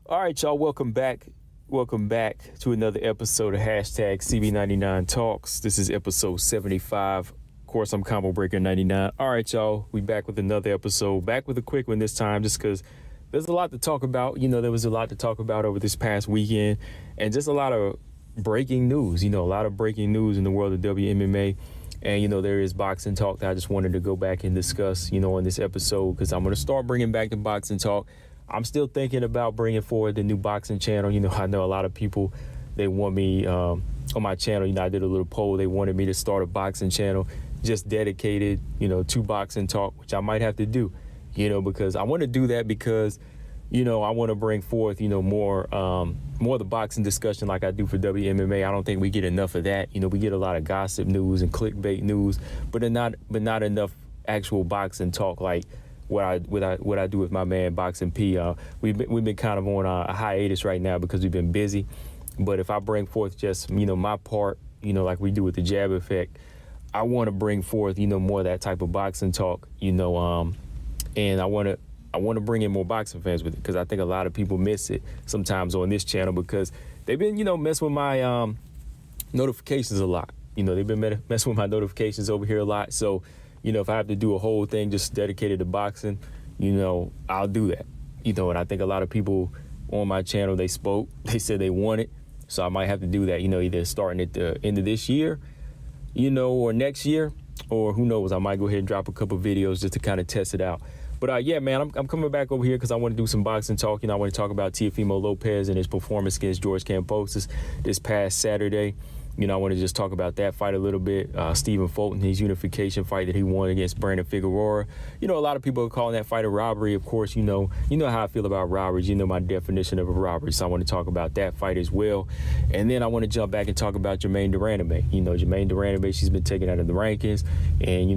All right, y'all, welcome back. Welcome back to another episode of hashtag CB99 Talks. This is episode 75. Of course, I'm Combo Breaker 99. All right, y'all, we back with another episode. Back with a quick one this time just because there's a lot to talk about. There was a lot to talk about over this past weekend and just a lot of breaking news, a lot of breaking news in the world of WMMA. And, there is boxing talk that I just wanted to go back and discuss, on this episode because I'm going to start bringing back the boxing talk. I'm still thinking about bringing forward the new boxing channel. I know a lot of people, they want me on my channel. I did a little poll. They wanted me to start a boxing channel just dedicated, to boxing talk, which I might have to do, because I want to do that because, I want to bring forth, more of the boxing discussion like I do for WMMA. I don't think we get enough of that. We get a lot of gossip news and clickbait news, but not enough actual boxing talk like what I do with my man Boxing P. We've been kind of on a hiatus right now because we've been busy. But if I bring forth just my part, like we do with the Jab Effect, I want to bring forth more of that type of boxing talk, and I want to bring in more boxing fans with it because I think a lot of people miss it sometimes on this channel because they've been messing with my notifications a lot. They've been messing with my notifications over here a lot. So if I have to do a whole thing just dedicated to boxing, I'll do that. And I think a lot of people on my channel, they said they want it. So I might have to do that, either starting at the end of this year, or next year, or who knows, I might go ahead and drop a couple videos just to kind of test it out. But yeah, man, I'm coming back over here because I want to do some boxing talk. I want to talk about Teofimo Lopez and his performance against George Kambosos this past Saturday. I want to just talk about that fight a little bit. Stephen Fulton, his unification fight that he won against Brandon Figueroa. A lot of people are calling that fight a robbery. Of course, you know how I feel about robberies. My definition of a robbery. So I want to talk about that fight as well. And then I want to jump back and talk about Germaine Randamie. Germaine Randamie, she's been taken out of the rankings. And,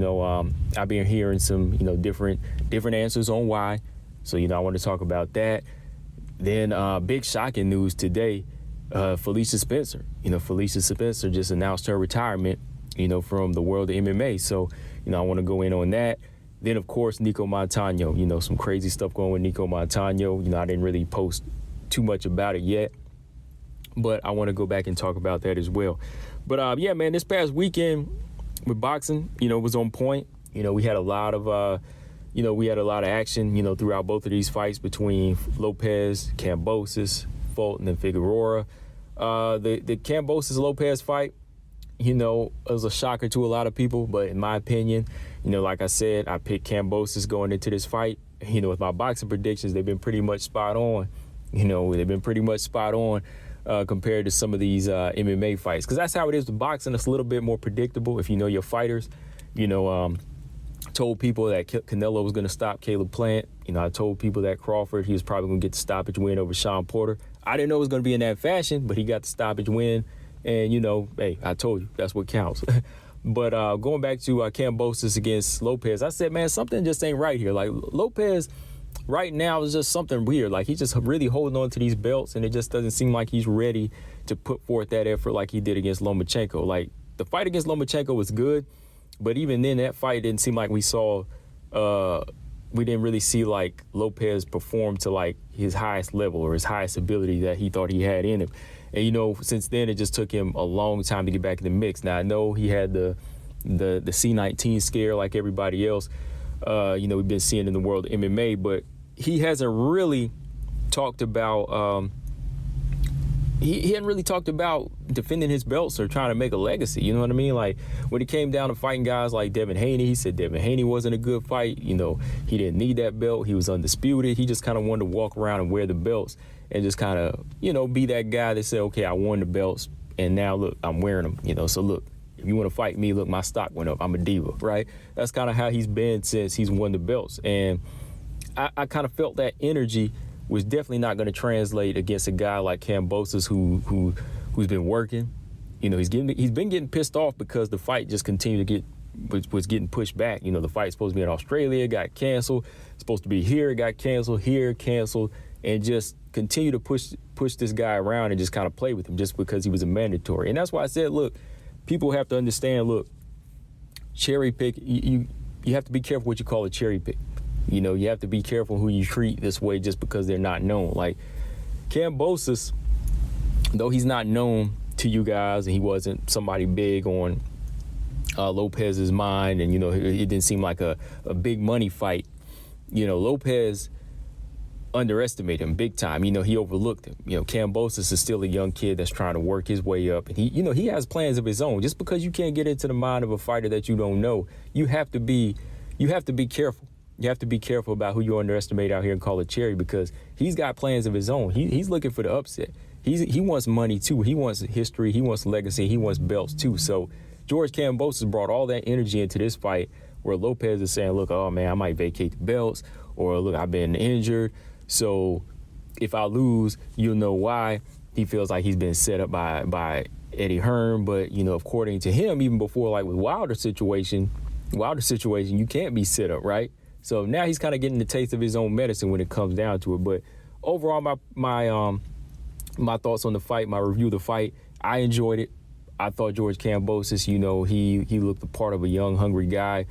I've been hearing some, different answers on why. So, I want to talk about that. Then big shocking news today. Felicia Spencer. Felicia Spencer just announced her retirement, from the world of MMA. So, I want to go in on that. Then, of course, Nicco Montano, some crazy stuff going with Nicco Montano. I didn't really post too much about it yet, but I want to go back and talk about that as well. But, yeah, man, this past weekend with boxing, was on point. We had a lot of, action, throughout both of these fights between Lopez, Kambosos, Fulton, and Figueroa. The Kambosos-Lopez fight, it was a shocker to a lot of people. But in my opinion, like I said, I picked Kambosos going into this fight. With my boxing predictions, they've been pretty much spot on. Compared to some of these MMA fights. Because that's how it is with boxing. It's a little bit more predictable if you know your fighters. Told people that Canelo was going to stop Caleb Plant. I told people that Crawford, he was probably going to get the stoppage win over Sean Porter. I didn't know it was going to be in that fashion, but he got the stoppage win. And, hey, I told you, that's what counts. But going back to Kambosos against Lopez, I said, man, something just ain't right here. Like, Lopez right now is just something weird. Like, he's just really holding on to these belts, and it just doesn't seem like he's ready to put forth that effort like he did against Lomachenko. Like, the fight against Lomachenko was good, but even then, that fight didn't seem like we didn't really see like Lopez perform to like his highest level or his highest ability that he thought he had in him. And, since then, it just took him a long time to get back in the mix. Now, I know he had the C-19 scare like everybody else, we've been seeing in the world of MMA, but he hasn't really talked about he hadn't really talked about defending his belts or trying to make a legacy. You know what I mean? Like, when it came down to fighting guys like Devin Haney, he said Devin Haney wasn't a good fight. He didn't need that belt. He was undisputed. He just kind of wanted to walk around and wear the belts and just kind of, be that guy that said, okay, I won the belts, and now, look, I'm wearing them. So, look, if you want to fight me, look, my stock went up. I'm a diva, right? That's kind of how he's been since he's won the belts. And I kind of felt that energy was definitely not going to translate against a guy like Kambosos who's been working. He's been getting pissed off because the fight just continued to was getting pushed back. The fight's supposed to be in Australia, got canceled. It's supposed to be here, got canceled, here, canceled, and just continue to push this guy around and just kind of play with him just because he was a mandatory. And that's why I said, look, people have to understand, look, cherry pick, you have to be careful what you call a cherry pick. You have to be careful who you treat this way just because they're not known. Like, Kambosos, though he's not known to you guys and he wasn't somebody big on Lopez's mind, and, it didn't seem like a big money fight. Lopez underestimated him big time. He overlooked him. Kambosos is still a young kid that's trying to work his way up. And he has plans of his own. Just because you can't get into the mind of a fighter that you don't know, you have to be careful. You have to be careful about who you underestimate out here and call a cherry, because he's got plans of his own. He's looking for the upset. He wants money too. He wants history. He wants legacy. He wants belts too. So George Kambosos brought all that energy into this fight, where Lopez is saying, look, oh man, I might vacate the belts, or look, I've been injured. So if I lose, you'll know why. He feels like he's been set up by Eddie Hearn. But, according to him, even before, like with Wilder situation, you can't be set up, right? So now he's kind of getting the taste of his own medicine when it comes down to it. But overall, my thoughts on the fight, my review of the fight, I enjoyed it. I thought George Kambosos, he looked the part of a young, hungry guy.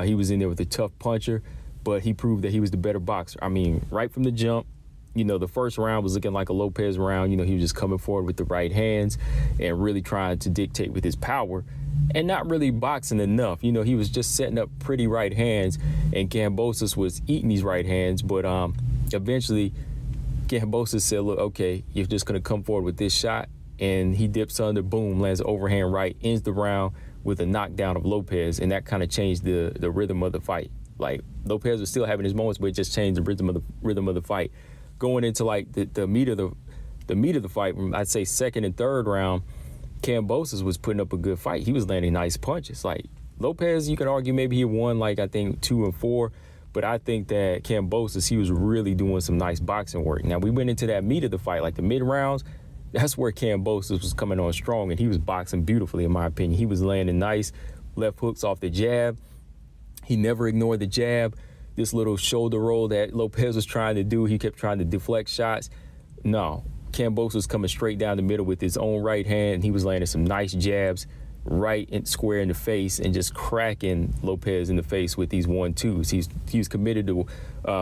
He was in there with a tough puncher, but he proved that he was the better boxer. I mean, right from the jump, the first round was looking like a Lopez round. He was just coming forward with the right hands and really trying to dictate with his power and not really boxing enough. He was just setting up pretty right hands, and Kambosos was eating these right hands. But eventually, Kambosos said, look, okay, you're just going to come forward with this shot. And he dips under, boom, lands an overhand right, ends the round with a knockdown of Lopez. And that kind of changed the rhythm of the fight. Like, Lopez was still having his moments, but it just changed the rhythm of the fight. Going into like the meat of the fight, I'd say second and third round, Kambosos was putting up a good fight. He was landing nice punches. Like, Lopez, you could argue maybe he won like, I think 2 and 4, but I think that Kambosos, he was really doing some nice boxing work. Now, we went into that meat of the fight, like the mid rounds. That's where Kambosos was coming on strong, and he was boxing beautifully, in my opinion. He was landing nice left hooks off the jab. He never ignored the jab. This little shoulder roll that Lopez was trying to do, he kept trying to deflect shots. No, Kambosos was coming straight down the middle with his own right hand, and he was landing some nice jabs right and square in the face and just cracking Lopez in the face with these 1-2s. He's committed to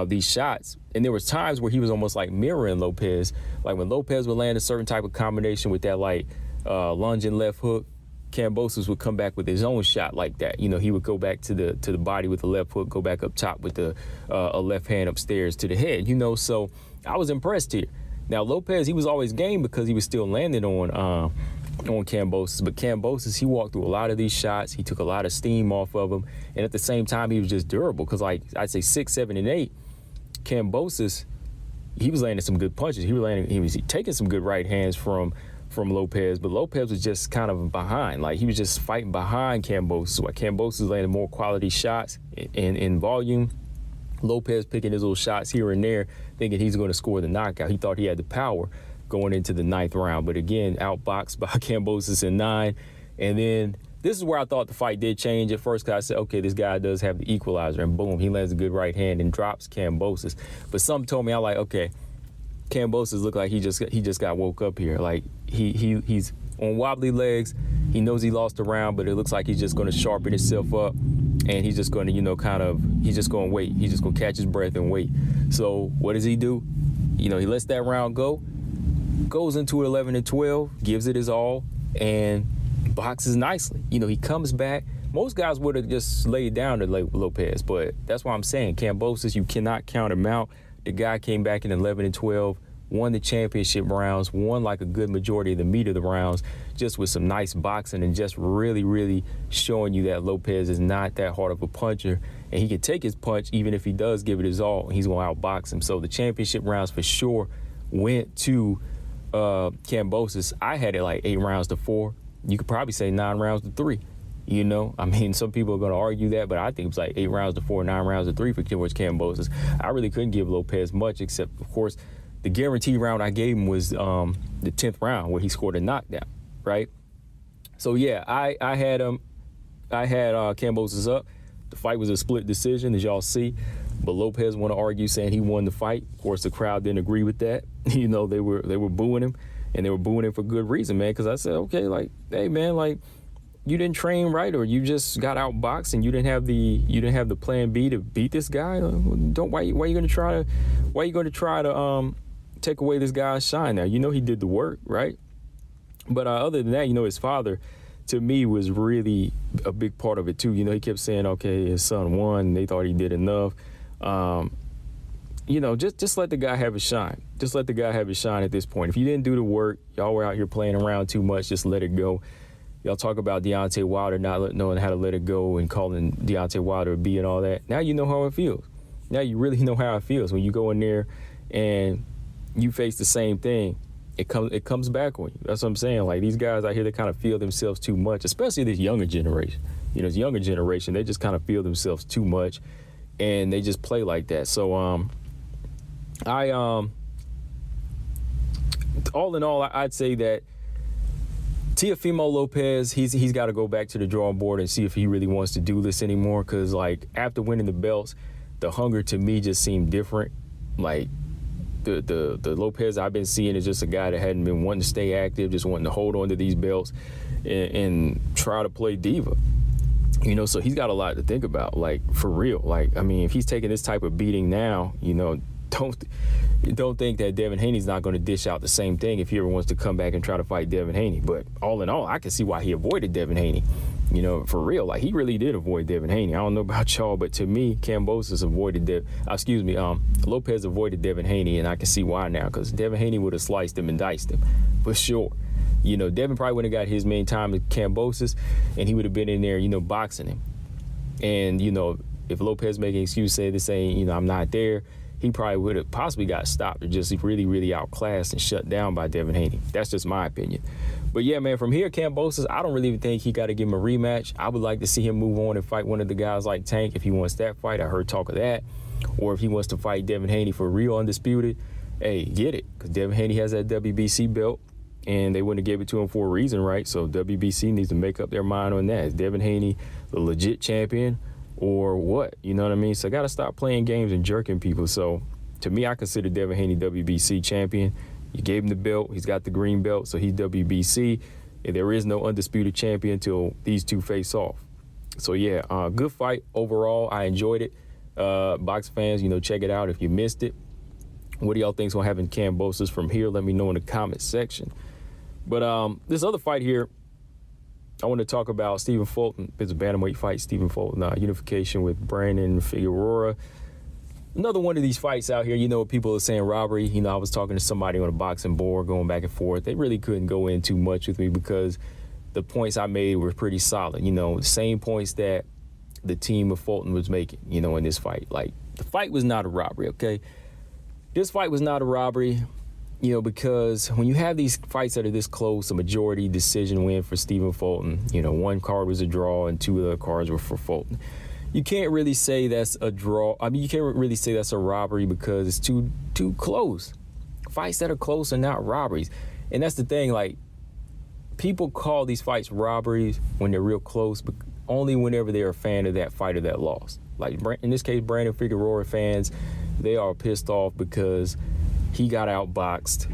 these shots. And there was times where he was almost like mirroring Lopez. Like when Lopez would land a certain type of combination with that like lunging left hook, Kambosos would come back with his own shot like that. He would go back to the body with the left hook, go back up top with a left hand upstairs to the head. So I was impressed here. Now Lopez, he was always game because he was still landing on Kambosos, but Kambosos, he walked through a lot of these shots. He took a lot of steam off of them, and at the same time, he was just durable. Because like I'd say 6, 7, and 8, Kambosos, he was landing some good punches. He was taking some good right hands from Lopez, but Lopez was just kind of behind. Like he was just fighting behind Kambosos. While Kambosos landed more quality shots in volume, Lopez picking his little shots here and there, thinking he's going to score the knockout. He thought he had the power going into the 9th round, but again, outboxed by Kambosos in 9. And then this is where I thought the fight did change at first, because I said, okay, this guy does have the equalizer, and boom, he lands a good right hand and drops Kambosos. But something told me, I like, okay, Kambosos looked like he just got woke up here. Like he's on wobbly legs. He knows he lost the round, but it looks like he's just going to sharpen himself up, and he's just going to, he's just going to wait. He's just going to catch his breath and wait. So what does he do? He lets that round go, goes into it 11 and 12, gives it his all, and boxes nicely. He comes back. Most guys would have just laid down to Lopez, but that's why I'm saying Kambosos, you cannot count him out. The guy came back in 11 and 12, won the championship rounds, won like a good majority of the meat of the rounds, just with some nice boxing and just really, really showing you that Lopez is not that hard of a puncher, and he can take his punch even if he does give it his all, and he's going to outbox him. So the championship rounds for sure went to Kambosos. I had it like 8 rounds to 4. You could probably say 9 rounds to 3. I mean, some people are going to argue that, but I think it's like 8 rounds to 4, 9 rounds to 3 for George Kambosos. I really couldn't give Lopez much, except, of course, the guaranteed round I gave him was the 10th round where he scored a knockdown, right? So, yeah, I had Kambosos up. The fight was a split decision, as y'all see. But Lopez want to argue saying he won the fight. Of course, the crowd didn't agree with that. They were booing him, and they were booing him for good reason, man. Because I said, okay, like, hey, man, like, you didn't train right, or you just got outboxed and you didn't have the plan B to beat this guy. Why are you going to try to take away this guy's shine now. You know he did the work, right? But other than that, you know, his father, to me, was really a big part of it, too. You know, he kept saying, okay, his son won. They thought he did enough. You know, just let the guy have his shine. Just let the guy have his shine at this point. If you didn't do the work, y'all were out here playing around too much, just let it go. Y'all talk about Deontay Wilder not knowing how to let it go and calling Deontay Wilder a B and all that. Now you know how it feels. Now you really know how it feels when you go in there and you face the same thing. It comes back on you. That's what I'm saying. Like, these guys out here, they kind of feel themselves too much, especially this younger generation. You know, this younger generation, they just kind of feel themselves too much, and they just play like that. So, all in all, I'd say that Teofimo Lopez, he's got to go back to the drawing board and see if he really wants to do this anymore. Because, like, after winning the belts, the hunger to me just seemed different. Like, the Lopez I've been seeing is just a guy that hadn't been wanting to stay active, just wanting to hold on to these belts and try to play diva. You know, so he's got a lot to think about, like, for real. Like, I mean, if he's taking this type of beating now, you know, don't think that Devin Haney's not going to dish out the same thing if he ever wants to come back and try to fight Devin Haney. But all in all, I can see why he avoided Devin Haney. You know, for real, like, he really did avoid Devin Haney. I don't know about y'all, but to me, Lopez avoided Devin Haney, and I can see why now, because Devin Haney would have sliced him and diced him, for sure. You know, Devin probably would have got his main time at Kambosos, and he would have been in there, you know, boxing him. And, you know, if Lopez making an excuse, say this ain't, you know, I'm not there, he probably would have possibly got stopped or just really, really outclassed and shut down by Devin Haney. That's just my opinion. But yeah, man, from here, Kambosos, I don't really think he got to give him a rematch. I would like to see him move on and fight one of the guys like Tank if he wants that fight. I heard talk of that. Or if he wants to fight Devin Haney for real undisputed, hey, get it. Because Devin Haney has that WBC belt, and they wouldn't have gave it to him for a reason, right? So WBC needs to make up their mind on that. Is Devin Haney the legit champion or what? You know what I mean? So I got to stop playing games and jerking people. So to me, I consider Devin Haney WBC champion. You gave him the belt. He's got the green belt, so he's WBC. And there is no undisputed champion until these two face off. So, yeah, good fight overall. I enjoyed it. Box fans, you know, check it out if you missed it. What do y'all think's going to happen in Kambosos from here? Let me know in the comment section. But this other fight here, I want to talk about Stephen Fulton. It's a bantamweight fight, Stephen Fulton, unification with Brandon Figueroa. Another one of these fights out here, you know, people are saying robbery. You know, I was talking to somebody on a boxing board going back and forth. They really couldn't go in too much with me because the points I made were pretty solid. You know, the same points that the team of Fulton was making, you know, in this fight. Like, the fight was not a robbery, okay? This fight was not a robbery, you know, because when you have these fights that are this close, a majority decision win for Stephen Fulton, you know, one card was a draw and two of the cards were for Fulton. You can't really say that's a draw. I mean, you can't really say that's a robbery because it's too close. Fights that are close are not robberies. And that's the thing, like, people call these fights robberies when they're real close, but only whenever they're a fan of that fighter that lost. Like, in this case, Brandon Figueroa fans, they are pissed off because he got outboxed.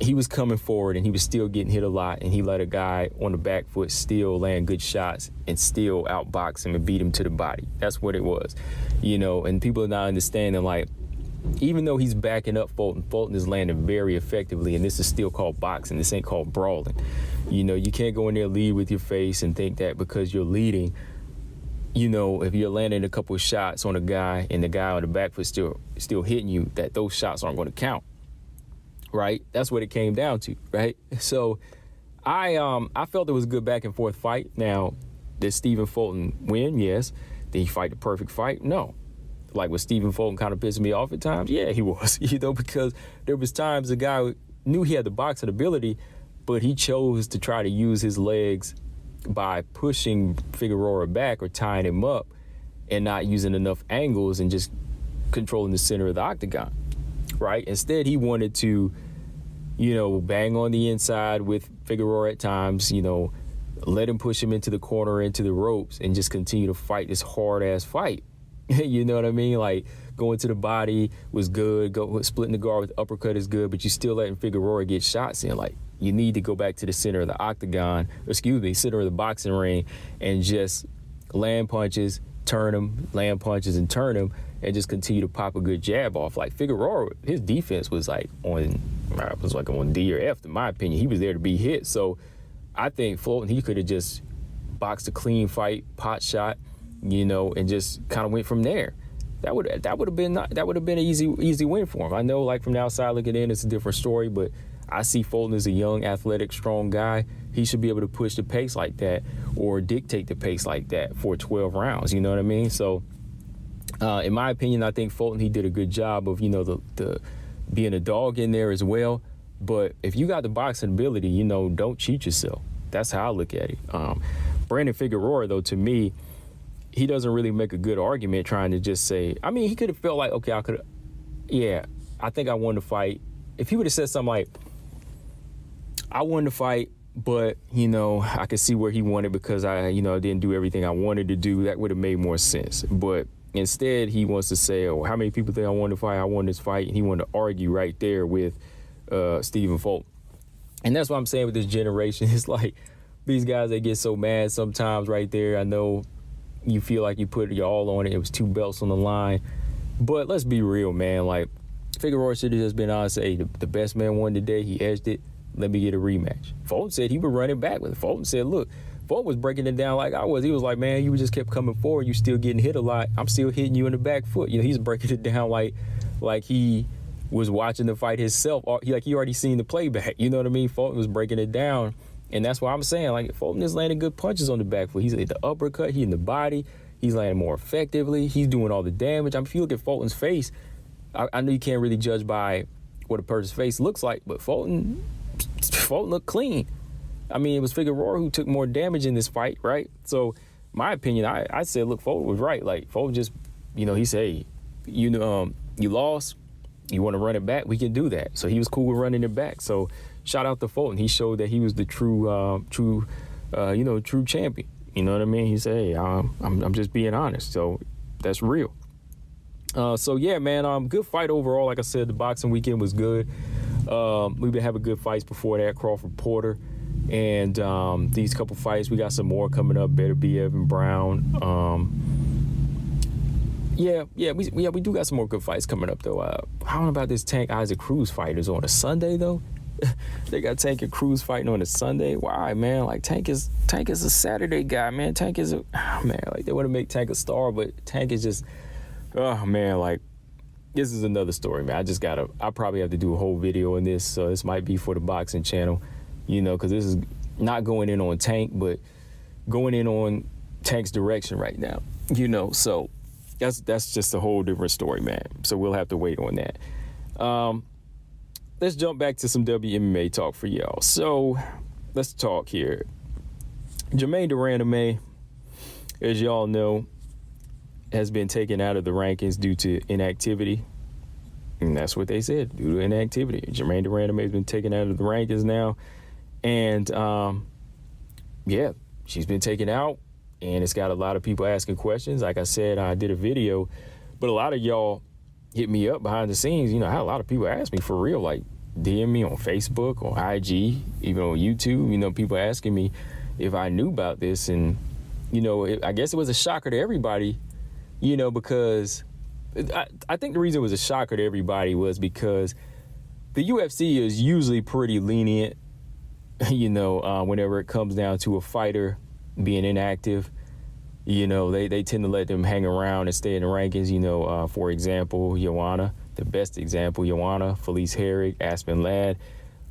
He was coming forward and he was still getting hit a lot, and he let a guy on the back foot still land good shots and still outbox him and beat him to the body. That's what it was, you know, and people are not understanding, like, even though he's backing up Fulton is landing very effectively, and this is still called boxing. This ain't called brawling. You know, you can't go in there, lead with your face and think that because you're leading, you know, if you're landing a couple of shots on a guy and the guy on the back foot still hitting you, that those shots aren't going to count. Right? That's what it came down to, right? So I felt it was a good back and forth fight. Now, did Stephen Fulton win? Yes. Did he fight the perfect fight? No. Like, was Stephen Fulton kind of pissing me off at times? Yeah, he was, you know, because there was times the guy knew he had the boxing ability, but he chose to try to use his legs by pushing Figueroa back or tying him up and not using enough angles and just controlling the center of the octagon. Right? Instead, he wanted to, you know, bang on the inside with Figueroa at times, you know, let him push him into the corner, into the ropes, and just continue to fight this hard-ass fight. You know what I mean? Like, going to the body was good, splitting the guard with uppercut is good, but you still letting Figueroa get shots in. Like, you need to go back to the center of the octagon, center of the boxing ring, and just land punches, turn them, land punches, and turn them, and just continue to pop a good jab off. Like Figueroa, his defense was like on D or F, in my opinion. He was there to be hit. So I think Fulton, he could have just boxed a clean fight, pot shot, and just kind of went from there. That would have been an easy win for him. I know, like, from the outside looking in, it's a different story, but I see Fulton as a young, athletic, strong guy. He should be able to push the pace like that or dictate the pace like that for 12 rounds. You know what I mean? So, in my opinion, I think Fulton, he did a good job of, the being a dog in there as well. But if you got the boxing ability, don't cheat yourself. That's how I look at it. Brandon Figueroa, though, to me, he doesn't really make a good argument trying to just say, I mean, he could have felt like, okay, I think I won the fight. If he would have said something like, I won the fight, but, I could see where he won it because I didn't do everything I wanted to do, that would have made more sense. But instead, he wants to say, oh, how many people think I won the fight? I won this fight. And he wanted to argue right there with Stephen Fulton. And that's what I'm saying with this generation. It's like these guys, they get so mad sometimes right there. I know you feel like you put your all on it. It was 2 belts on the line. But let's be real, man. Like, Figueroa should have just been honest, say, the best man won today. He edged it. Let me get a rematch. Fulton said he would run it back with it. Fulton said, look, Fulton was breaking it down like I was. He was like, man, you just kept coming forward. You still getting hit a lot. I'm still hitting you in the back foot. He's breaking it down like he was watching the fight himself. He already seen the playback. You know what I mean? Fulton was breaking it down. And that's why I'm saying, like, Fulton is landing good punches on the back foot. He's hit the uppercut. He's in the body. He's landing more effectively. He's doing all the damage. I mean, if you look at Fulton's face, I know you can't really judge by what a person's face looks like, but Fulton looked clean. I mean, it was Figueroa who took more damage in this fight, right? So, my opinion, I said, look, Fulton was right. Like, Fulton just, he said, hey, you lost. You want to run it back? We can do that. So he was cool with running it back. So shout out to Fulton. He showed that he was the true champion. You know what I mean? He said, hey, I'm just being honest. So that's real. So yeah, man, good fight overall. Like I said, the boxing weekend was good. We've been having good fights before that, Crawford Porter. And these couple fights, we got some more coming up. Better be Evan Brown. We do got some more good fights coming up, though. I don't know about this Tank Isaac Cruz fight. Is on a Sunday, though. They got Tank and Cruz fighting on a Sunday. Why, man? Like, Tank is a Saturday guy, man. Tank is like, they want to make Tank a star, but Tank is just, oh, man, like, this is another story, man. I probably have to do a whole video on this, so this might be for the boxing channel, because this is not going in on Tank, but going in on Tank's direction right now, so that's just a whole different story, man. So we'll have to wait on that. Let's jump back to some WMMA talk for y'all. So let's talk here. Germaine de Randamie, as y'all know, has been taken out of the rankings due to inactivity. And that's what they said, due to inactivity. Germaine de Randamie has been taken out of the rankings now. And, she's been taken out. And it's got a lot of people asking questions. Like I said, I did a video, but a lot of y'all hit me up behind the scenes. I had a lot of people ask me for real, like DM me on Facebook, on IG, even on YouTube. People asking me if I knew about this. And, I guess it was a shocker to everybody, because I think the reason it was a shocker to everybody was because the UFC is usually pretty lenient, whenever it comes down to a fighter being inactive. They tend to let them hang around and stay in the rankings. For example, Joanna, the best example, Joanna, Felicia Herrig, Aspen Ladd,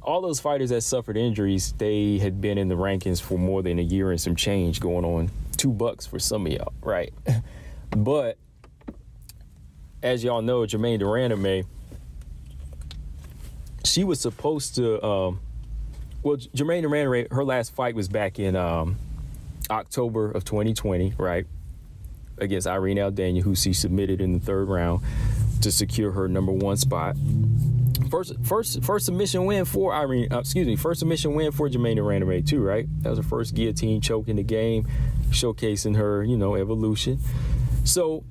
all those fighters that suffered injuries, they had been in the rankings for more than a year and some change, going on $2 for some of y'all, right? But as y'all know, Germaine de Randamie, she was supposed to, Germaine de Randamie, her last fight was back in October of 2020, right, against Irene Aldana, who she submitted in the 3rd round to secure her #1 spot. First submission win for first submission win for Germaine de Randamie too, right? That was her first guillotine choke in the game, showcasing her, evolution. So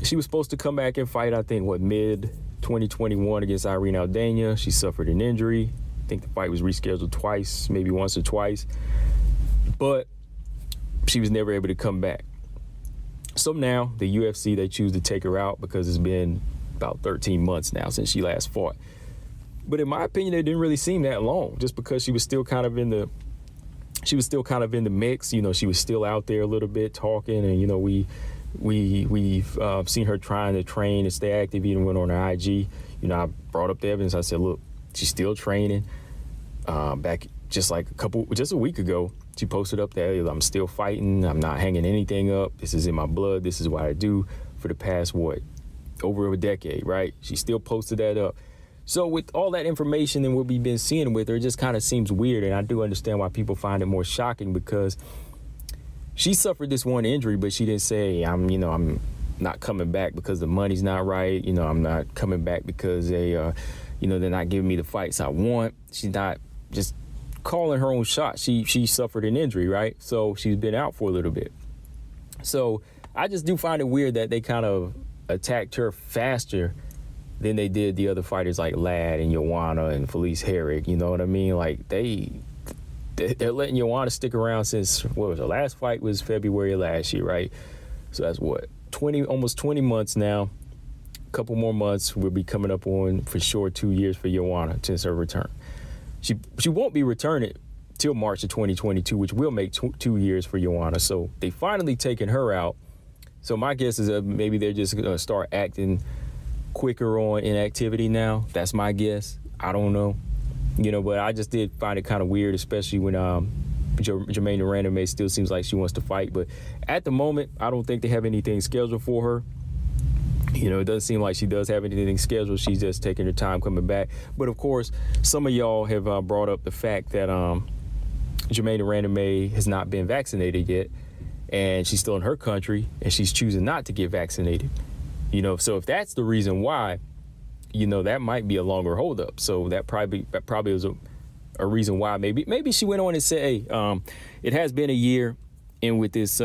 she was supposed to come back and fight, I think, mid 2021 against Irene Aldana. She suffered an injury. I think the fight was rescheduled twice, maybe once or twice, but she was never able to come back. So now the UFC, they choose to take her out because it's been about 13 months now since she last fought. But in my opinion, it didn't really seem that long, just because she was still kind of in the mix. You know, she was still out there a little bit talking, and, you know, we've seen her trying to train and stay active, even went on her IG. You know, I brought up the evidence. I said, look, she's still training. Back just a week ago, she posted up that I'm still fighting. I'm not hanging anything up. This is in my blood. This is what I do for the past, over a decade, right? She still posted that up. So with all that information and what we've been seeing with her, it just kind of seems weird. And I do understand why people find it more shocking, because she suffered this one injury, but she didn't say, I'm not coming back because the money's not right. You know, I'm not coming back because they're not giving me the fights I want. She's not just calling her own shot. She suffered an injury, right? So she's been out for a little bit. So I just do find it weird that they kind of attacked her faster than they did the other fighters like Ladd and Joanna and Felicia Herrig. You know what I mean? Like, they're letting Joanna stick around since, what was her last fight? Was February last year, right? So that's almost 20 months now. A couple more months, we'll be coming up on, for sure, 2 years for Joanna since her return. She won't be returning till March of 2022, which will make 2 years for Joanna. So they finally taken her out. So my guess is that maybe they're just going to start acting quicker on inactivity now. That's my guess. I don't know. You know, but I just did find it kind of weird, especially when Germaine Randamie still seems like she wants to fight. But at the moment, I don't think they have anything scheduled for her. You know, it doesn't seem like she does have anything scheduled. She's just taking her time coming back. But, of course, some of y'all have brought up the fact that Germaine Randamie has not been vaccinated yet, and she's still in her country, and she's choosing not to get vaccinated. You know, so if that's the reason why, you know, that might be a longer holdup. So that probably was a reason why. Maybe she went on and said, hey, it has been a year, and with this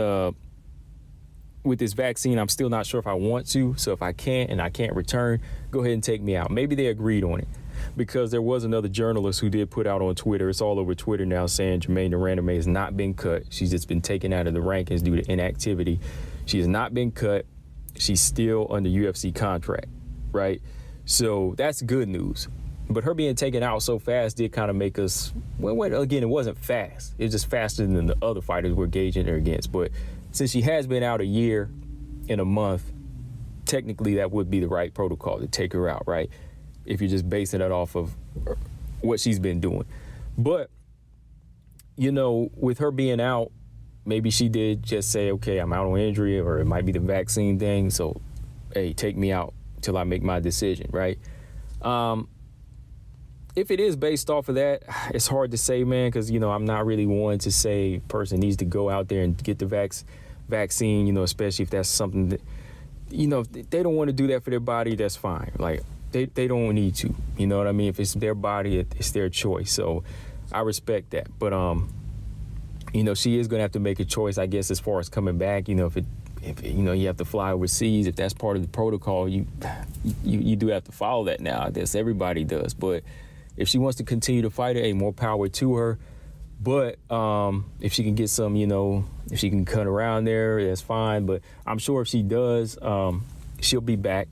vaccine, I'm still not sure if I want to. So if I can't and I can't return, go ahead and take me out. Maybe they agreed on it, because there was another journalist who did put out on Twitter, it's all over Twitter now, saying Germaine Randamie has not been cut. She's just been taken out of the rankings due to inactivity. She has not been cut. She's still under UFC contract, right? So that's good news. But her being taken out so fast did kind of make us, again, it wasn't fast. It was just faster than the other fighters we're gauging her against. But since she has been out a year and a month, technically that would be the right protocol to take her out, right? If you're just basing it off of what she's been doing. But, you know, with her being out, maybe she did just say, okay, I'm out on injury, or it might be the vaccine thing. So, hey, take me out till I make my decision, right? If it is based off of that, it's hard to say, man, because, you know, I'm not really one to say person needs to go out there and get the vaccine, you know, especially if that's something that, you know, if they don't want to do that for their body, that's fine. Like, they don't need to, you know what I mean? If it's their body, it's their choice. So I respect that. But, you know, she is going to have to make a choice, I guess, as far as coming back. You know, if you know, you have to fly overseas, if that's part of the protocol, you do have to follow that now. I guess everybody does. But if she wants to continue to fight it, more power to her. But if she can get some, you know, if she can cut around there, that's fine. But I'm sure if she does, she'll be back.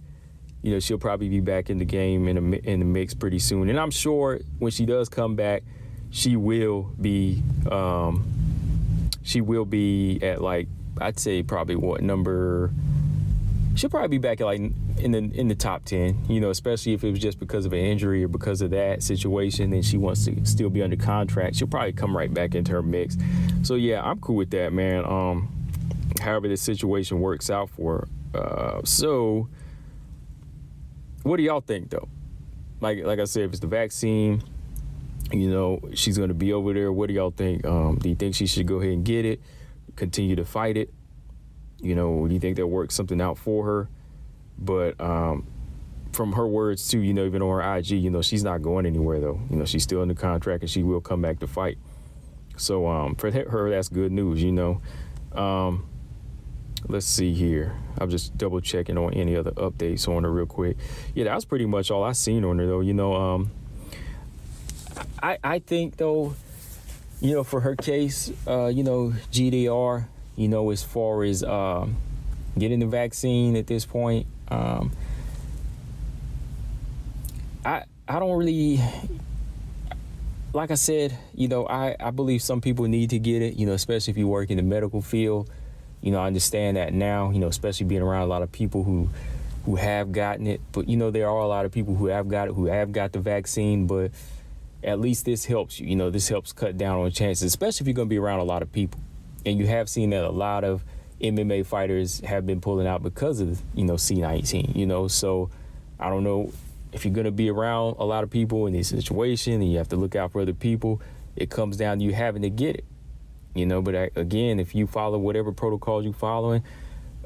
You know, she'll probably be back in the game, in the mix pretty soon. And I'm sure when she does come back, she will be at, like, I'd say probably she'll probably be back at, like, in the top 10, you know, especially if it was just because of an injury or because of that situation and she wants to still be under contract. She'll probably come right back into her mix. So yeah, I'm cool with that, man. However this situation works out for her. So what do y'all think, though? Like I said, if it's the vaccine, you know, she's going to be over there. What do y'all think? Do you think she should go ahead and get it, continue to fight it? You know, do you think they'll work something out for her? But from her words, too, you know, even on her IG, you know, she's not going anywhere, though. You know, she's still in the contract and she will come back to fight. So for her, that's good news, you know. Let's see here. I'm just double checking on any other updates on her real quick. Yeah, that was pretty much all I seen on her, though. You know, I think, though, you know, for her case, you know, GDR, you know, as far as getting the vaccine at this point. I don't really, like I said, I believe some people need to get it, especially if you work in the medical field. I understand that now, especially being around a lot of people who have gotten it. But, there are a lot of people who have got it, who have got the vaccine. But at least this helps you. This helps cut down on chances, especially if you're going to be around a lot of people. And you have seen that a lot of MMA fighters have been pulling out because of, C-19, So I don't know if you're going to be around a lot of people in this situation and you have to look out for other people, it comes down to you having to get it. But again, if you follow whatever protocols you're following,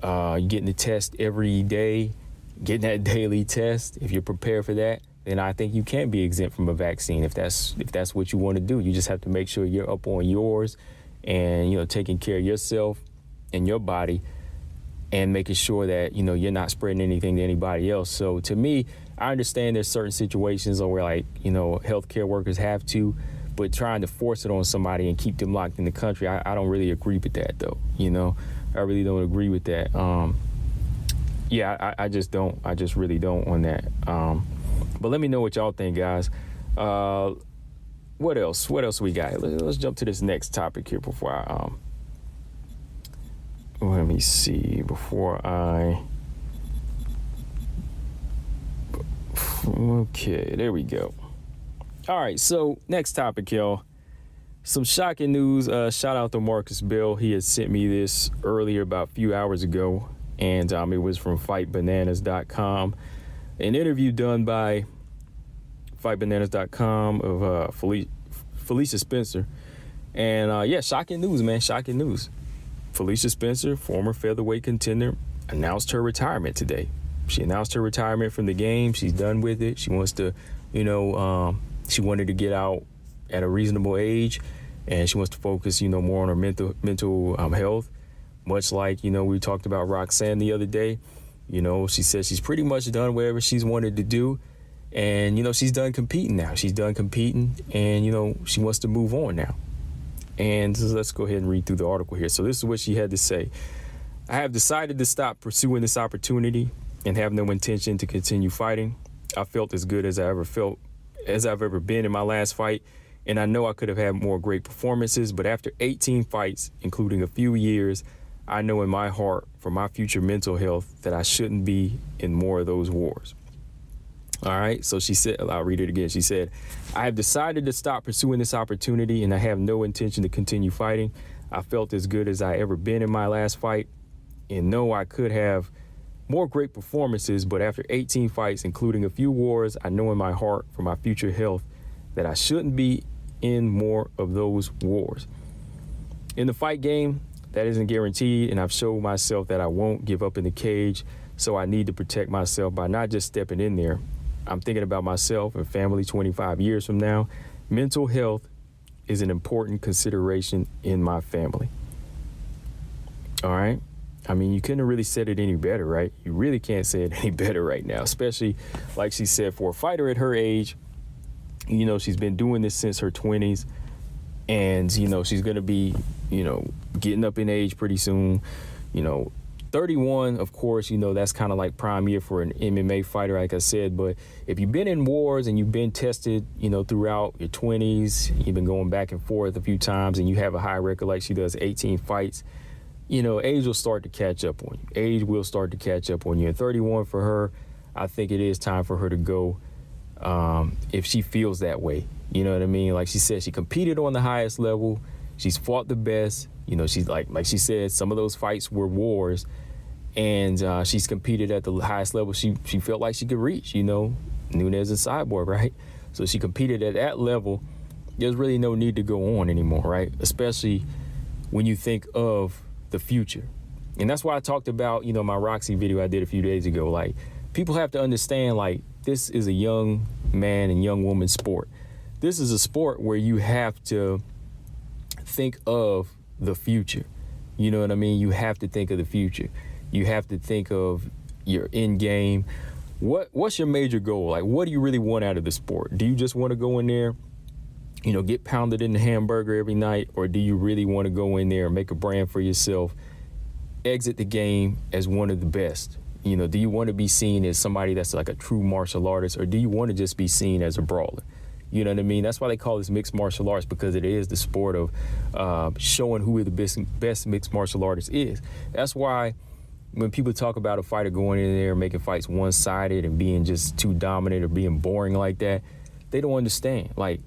you're getting the test every day, getting that daily test. If you're prepared for that, then I think you can be exempt from a vaccine if that's what you want to do. You just have to make sure you're up on yours and, taking care of yourself and your body and making sure that, you're not spreading anything to anybody else. So to me, I understand there's certain situations where healthcare workers have to, but trying to force it on somebody and keep them locked in the country, I don't really agree with that, though. I really don't agree with that. I just don't. I just really don't on that. But let me know what y'all think, guys. What else? What else we got? Let's jump to this next topic here before I let me see. Okay, there we go. All right, so next topic, y'all. Some shocking news. Shout out to Marcus Bell. He had sent me this earlier, about a few hours ago, and it was from FightBananas.com. An interview done by FightBananas.com of Felicia Spencer. And shocking news, man. Shocking news. Felicia Spencer, former featherweight contender, announced her retirement today. She announced her retirement from the game. She's done with it. She wants to, she wanted to get out at a reasonable age, and she wants to focus, more on her mental health. Much like, we talked about Roxanne the other day. She said she's pretty much done whatever she's wanted to do. And, she's done competing now. She's done competing, and, she wants to move on now. And so let's go ahead and read through the article here. So this is what she had to say. I have decided to stop pursuing this opportunity and have no intention to continue fighting. I felt as good as I've ever been in my last fight. And I know I could have had more great performances, but after 18 fights, including a few years, I know in my heart for my future mental health that I shouldn't be in more of those wars. All right. So she said, I'll read it again. She said, I have decided to stop pursuing this opportunity and I have no intention to continue fighting. I felt as good as I ever been in my last fight and know I could have more great performances, but after 18 fights, including a few wars, I know in my heart for my future health that I shouldn't be in more of those wars. In the fight game, that isn't guaranteed, and I've showed myself that I won't give up in the cage, so I need to protect myself by not just stepping in there. I'm thinking about myself and family 25 years from now. Mental health is an important consideration in my family. All right. I mean, you couldn't have really said it any better, right? You really can't say it any better right now, especially like she said, for a fighter at her age. She's been doing this since her 20s, and, she's going to be, getting up in age pretty soon. 31, of course, that's kind of like prime year for an MMA fighter, like I said. But if you've been in wars and you've been tested, throughout your 20s, you've been going back and forth a few times and you have a high record like she does, 18 fights, age will start to catch up on you. Age will start to catch up on you. And 31 for her, I think it is time for her to go if she feels that way. You know what I mean? Like she said, she competed on the highest level. She's fought the best. She's like she said, some of those fights were wars. And she's competed at the highest level she felt like she could reach, Nunes and Cyborg, right? So she competed at that level. There's really no need to go on anymore, right? Especially when you think of the future. And that's why I talked about, my Roxy video I did a few days ago. Like, people have to understand, like, this is a young man and young woman sport. This is a sport where you have to think of the future. You know what I mean? You have to think of the future. You have to think of your end game. What's your major goal? Like, what do you really want out of the sport? Do you just want to go in there, get pounded in the hamburger every night? Or do you really want to go in there and make a brand for yourself exit the game as one of the best? You know, do you want to be seen as somebody that's like a true martial artist, or do you want to just be seen as a brawler? You know what I mean? That's why they call this mixed martial arts, because it is the sport of showing who the best mixed martial artist is. That's why when people talk about a fighter going in there and making fights one-sided and being just too dominant or being boring like that, they don't understand. Like,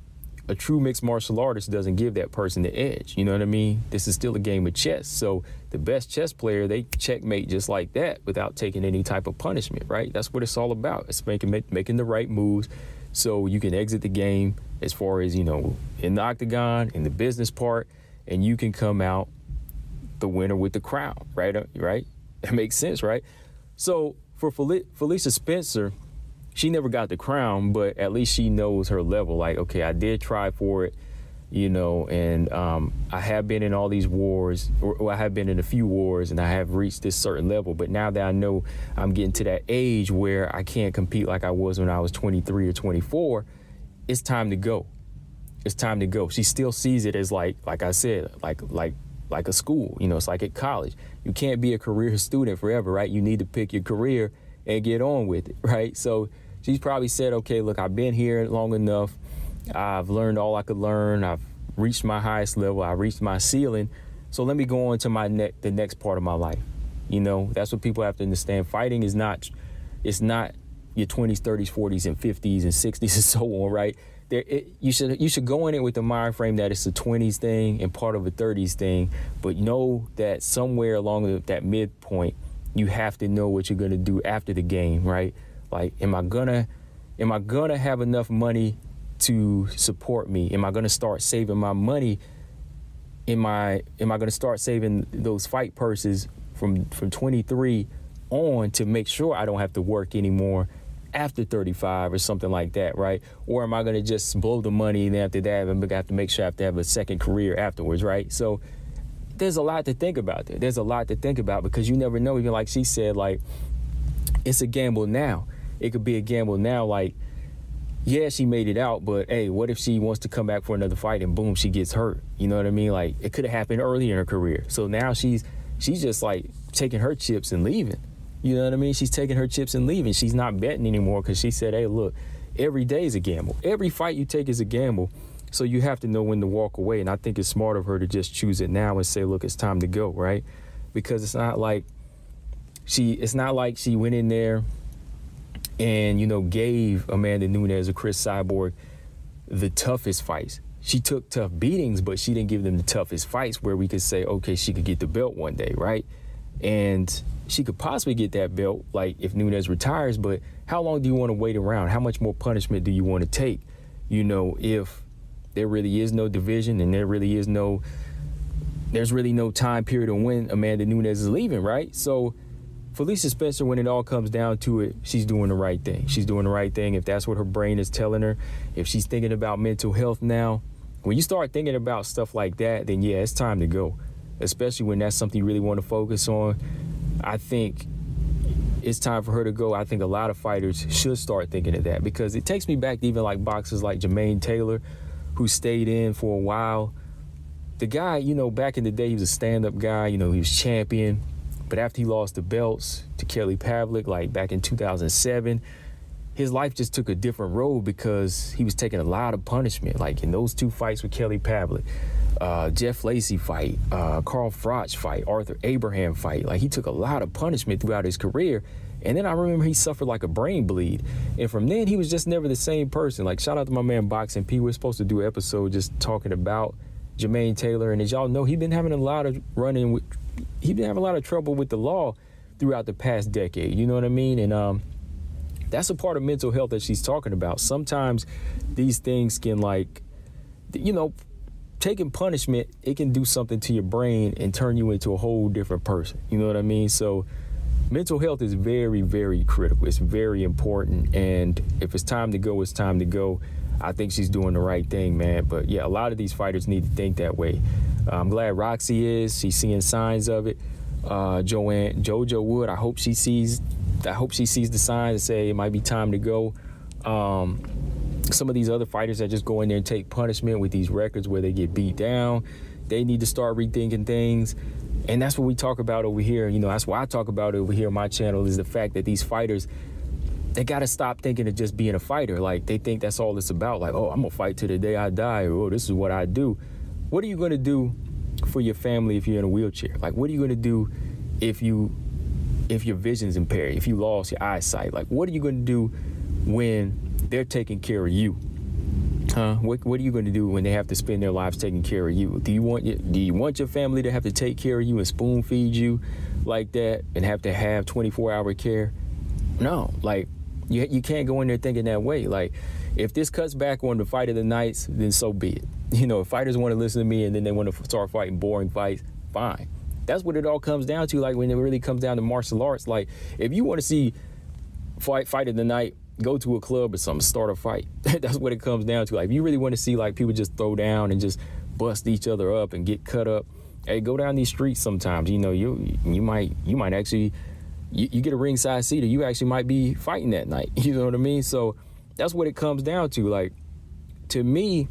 a true mixed martial artist doesn't give that person the edge. You know what I mean? This is still a game of chess. So the best chess player, they checkmate just like that without taking any type of punishment, right? That's what it's all about. It's making the right moves so you can exit the game as far as, you know, in the octagon, in the business part, and you can come out the winner with the crown, right? Right? That makes sense, right? So for Felicia Spencer, she never got the crown, but at least she knows her level. Like, okay, I did try for it, you know, and I have been in all these wars, or I have been in a few wars, and I have reached this certain level. But now that I know I'm getting to that age where I can't compete like I was when I was 23 or 24, it's time to go. It's time to go. She still sees it as like I said, like a school. You know, it's like at college. You can't be a career student forever, right? You need to pick your career and get on with it, right? So she's probably said, okay, look, I've been here long enough. I've learned all I could learn. I've reached my highest level. I reached my ceiling. So let me go on to the next part of my life. You know, that's what people have to understand. Fighting is not, it's not your 20s, 30s, 40s, and 50s and 60s and so on, right? You should go in it with the mind frame that it's a 20s thing and part of a 30s thing, but know that somewhere along that midpoint, you have to know what you're gonna do after the game, right? Like, am I gonna have enough money to support me? Am I gonna start saving my money? Am I gonna start saving those fight purses from 23 on to make sure I don't have to work anymore after 35 or something like that, right? Or am I gonna just blow the money and after that I'm gonna have to make sure I have to have a second career afterwards, right? So there's a lot to think about there. There's a lot to think about because you never know. Even like she said, like, it's a gamble now. It could be a gamble now, like, yeah, she made it out, but hey, what if she wants to come back for another fight and boom, she gets hurt? You know what I mean? Like, it could have happened early in her career. So now she's just like taking her chips and leaving. You know what I mean? She's taking her chips and leaving. She's not betting anymore because she said, hey, look, every day is a gamble. Every fight you take is a gamble. So you have to know when to walk away. And I think it's smart of her to just choose it now and say, look, it's time to go, right? Because it's not like she went in there and, you know, gave Amanda Nunes or Chris Cyborg the toughest fights. She took tough beatings, but she didn't give them the toughest fights where we could say, okay, she could get the belt one day, right? And she could possibly get that belt, like, if Nunes retires, but how long do you want to wait around? How much more punishment do you want to take? You know, if there really is no division and there's really no time period of when Amanda Nunes is leaving, right? So Felicia Spencer, when it all comes down to it, she's doing the right thing. She's doing the right thing if that's what her brain is telling her. If she's thinking about mental health now, when you start thinking about stuff like that, then yeah, it's time to go, especially when that's something you really want to focus on. I think it's time for her to go. I think a lot of fighters should start thinking of that because it takes me back to even like boxers like Germaine Taylor, who stayed in for a while. The guy, you know, back in the day, he was a stand-up guy. You know, he was champion. But after he lost the belts to Kelly Pavlik, like back in 2007, his life just took a different road because he was taking a lot of punishment. Like in those two fights with Kelly Pavlik, Jeff Lacey fight, Carl Froch fight, Arthur Abraham fight. Like, he took a lot of punishment throughout his career. And then I remember he suffered like a brain bleed. And from then, he was just never the same person. Like, shout out to my man Boxing P. We're supposed to do an episode just talking about Germaine Taylor. And as y'all know, he's been having a lot of trouble with the law throughout the past decade. You know what I mean? And that's a part of mental health that she's talking about. Sometimes these things can, like, you know, taking punishment, it can do something to your brain and turn you into a whole different person. You know what I mean? So mental health is very, very critical. It's very important. And if it's time to go, it's time to go. I think she's doing the right thing, man. But yeah, a lot of these fighters need to think that way. I'm glad Roxy is. She's seeing signs of it. JoJo Wood, I hope she sees the signs and say it might be time to go. Some of these other fighters that just go in there and take punishment with these records where they get beat down, they need to start rethinking things. And that's what we talk about over here. You know, that's why I talk about it over here on my channel, is the fact that these fighters, they got to stop thinking of just being a fighter. Like, they think that's all it's about. Like, oh, I'm going to fight till the day I die, or oh, this is what I do. What are you going to do for your family if you're in a wheelchair? Like, what are you going to do if your vision's impaired, if you lost your eyesight? Like, what are you going to do when they're taking care of you? What are you going to do when they have to spend their lives taking care of you? Do you want your family to have to take care of you and spoon feed you like that and have to have 24-hour care? No, like, you can't go in there thinking that way. Like, if this cuts back on the fight of the nights, then so be it. You know, if fighters want to listen to me and then they want to start fighting boring fights, fine. That's what it all comes down to. Like, when it really comes down to martial arts, like, if you want to see fight of the night, go to a club or something, start a fight. That's what it comes down to. Like, if you really want to see, like, people just throw down and just bust each other up and get cut up, hey, go down these streets sometimes. You know, you might actually, you get a ringside seat, or you actually might be fighting that night. You know what I mean? So that's what it comes down to. Like, to me,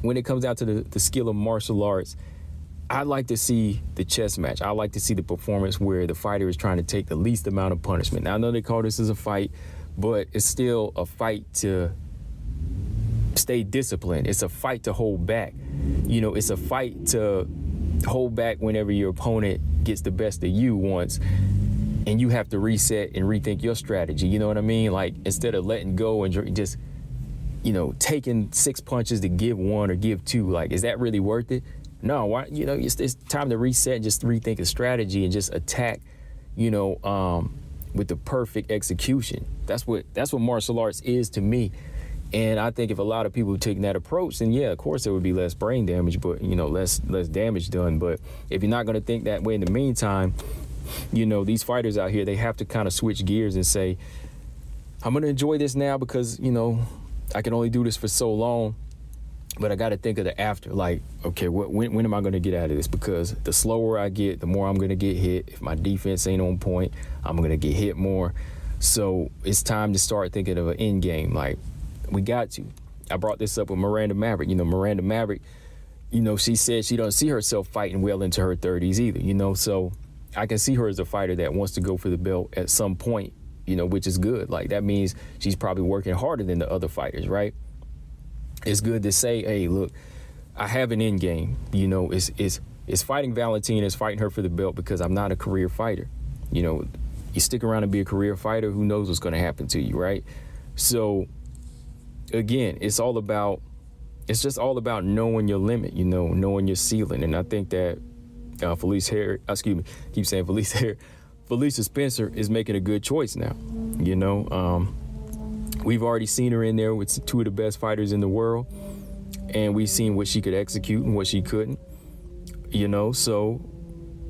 when it comes down to the skill of martial arts, I like to see the chess match. I like to see the performance where the fighter is trying to take the least amount of punishment. Now, I know they call this as a fight, but it's still a fight to stay disciplined. It's a fight to hold back. You know, it's a fight to hold back whenever your opponent gets the best of you once, and you have to reset and rethink your strategy. You know what I mean? Like, instead of letting go and just, you know, taking 6 punches to give 1 or give 2, like, is that really worth it? No, why? You know, it's time to reset and just rethink a strategy and just attack, you know, with the perfect execution. That's what martial arts is to me. And I think if a lot of people take that approach, then yeah, of course there would be less brain damage, but, you know, less damage done. But if you're not going to think that way in the meantime, you know, these fighters out here, they have to kind of switch gears and say, I'm going to enjoy this now because, you know, I can only do this for so long. But I got to think of the after, like, okay, when am I going to get out of this? Because the slower I get, the more I'm going to get hit. If my defense ain't on point, I'm going to get hit more. So it's time to start thinking of an end game. Like, we got to. I brought this up with Miranda Maverick. You know, Miranda Maverick, you know, she said she doesn't see herself fighting well into her 30s either, you know. So I can see her as a fighter that wants to go for the belt at some point, you know, which is good. Like, that means she's probably working harder than the other fighters, right? It's good to say, hey, look, I have an end game. You know, it's fighting Valentina, it's fighting her for the belt because I'm not a career fighter. You know, you stick around and be a career fighter, who knows what's going to happen to you, right? So, again, it's just all about knowing your limit, you know, knowing your ceiling. And I think that Felicia Spencer is making a good choice now, you know. We've already seen her in there with 2 of the best fighters in the world, and we've seen what she could execute and what she couldn't, you know, so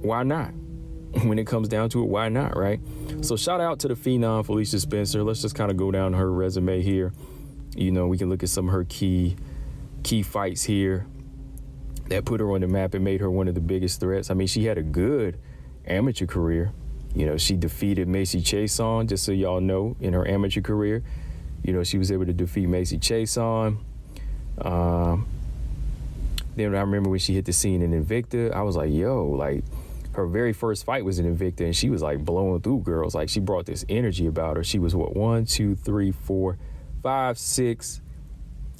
why not? When it comes down to it, why not, right? So shout out to the phenom, Felicia Spencer. Let's just kind of go down her resume here. You know, we can look at some of her key fights here that put her on the map and made her one of the biggest threats. I mean, she had a good amateur career. You know, she defeated Macy Chiasson, just so y'all know, in her amateur career. You know, she was able to defeat Macy Chiasson. Then I remember when she hit the scene in Invicta, I was like, yo, like, her very first fight was in Invicta, and she was, like, blowing through girls. Like, she brought this energy about her. She was, 1, 2, 3, 4, 5, 6,